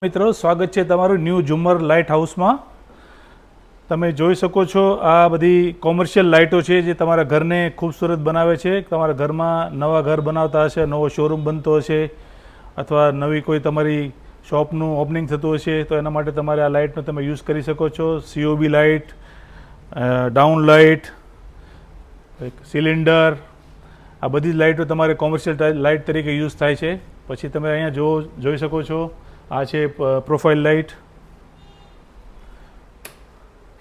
મિત્રો સ્વાગત છે તમારું ન્યૂ ઝુમ્મર લાઇટ હાઉસમાં। તમે જોઈ શકો છો આ બધી કોમર્શિયલ લાઇટો છે જે તમારા ઘરને ખૂબસૂરત બનાવે છે। તમારા ઘરમાં નવા ઘર બનાવતા હશે, નવો શોરૂમ બનતો હશે અથવા નવી કોઈ તમારી શોપનું ઓપનિંગ થતું હશે તો એના માટે તમારે આ લાઇટનો તમે યુઝ કરી શકો છો। COB light, down light, cylinder, આ બધી જ લાઇટો તમારે કોમર્શિયલ લાઇટ તરીકે યુઝ થાય છે। પછી તમે અહીંયા જોઈ શકો છો આ છે પ્રોફાઇલ લાઇટ।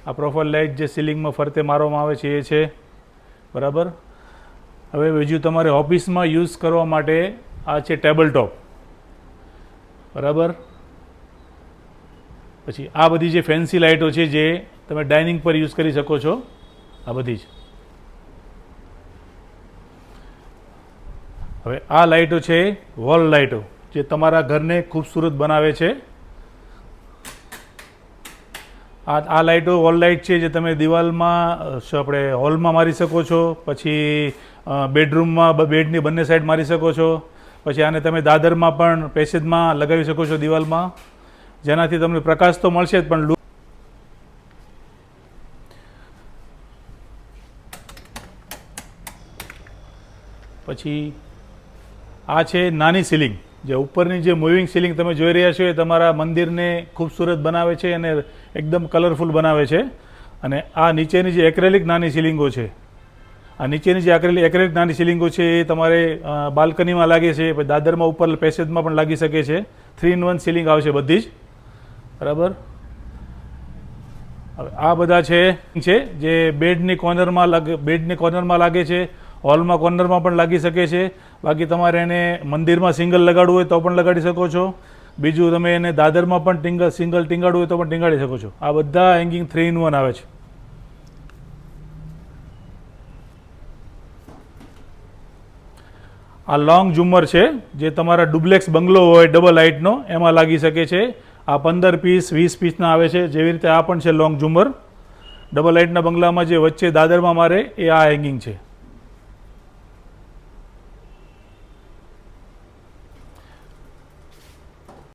આ પ્રોફાઇલ લાઇટ જે સીલિંગમાં ફરતે મારવામાં આવે છે એ છે, બરાબર। હવે બીજું તમારે ઓફિસમાં યુઝ કરવા માટે આ છે ટેબલ ટોપ, બરાબર। પછી આ બધી જે ફેન્સી લાઇટો છે જે તમે ડાઇનિંગ પર યુઝ કરી શકો છો, આ બધી જ। હવે આ લાઇટો છે વોલ લાઇટો જે તમારા ઘરને ખૂબસૂરત બનાવે છે। આ લાઇટો વોલ લાઇટ છે જે તમે દિવાલમાં આપણે હોલમાં મારી શકો છો, પછી બેડરૂમમાં બેડની બંને સાઈડ મારી શકો છો, પછી આને તમે દાદરમાં પણ પેસેજમાં લગાવી શકો છો દિવાલમાં, જેનાથી તમને પ્રકાશ તો મળશે જ પણ પછી આ છે નાની સીલિંગ, જે ઉપરની જે મૂવિંગ સીલિંગ તમે જોઈ રહ્યા છો એ તમારા મંદિરને ખૂબસૂરત બનાવે છે અને એકદમ કલરફુલ બનાવે છે। અને આ નીચેની જે એક્રેલિક નાની સીલિંગો છે, આ નીચેની જે એક્રેલિક નાની સીલિંગો છે એ તમારે બાલ્કનીમાં લાગે છે, પછી દાદરમાં ઉપર પેસેજમાં પણ લાગી શકે છે। 3-in-1 સીલિંગ આવશે બધી જ, બરાબર। હવે આ બધા છે જે બેડની કોર્નરમાં લાગે છે, હોલમાં કોર્નરમાં પણ લાગી શકે છે। બાકી તમારે એને મંદિરમાં સિંગલ લગાડવું હોય તો પણ લગાડી શકો છો, બીજું તમે એને દાદરમાં પણ સિંગલ ટીંગાડવું હોય તો પણ ટીંગાડી શકો છો। આ બધા હેંગિંગ 3-in-1 આવે છે। આ લોંગ ઝુમ્મર છે જે તમારા ડુપ્લેક્સ બંગલો હોય ડબલ હાઇટનો એમાં લાગી શકે છે। આ 15 પીસ 20 પીસના આવે છે, જેવી રીતે આ પણ છે લોંગ ઝુમ્મર ડબલ હાઇટના બંગલામાં જે વચ્ચે દાદરમાં મારે એ આ હેંગિંગ છે।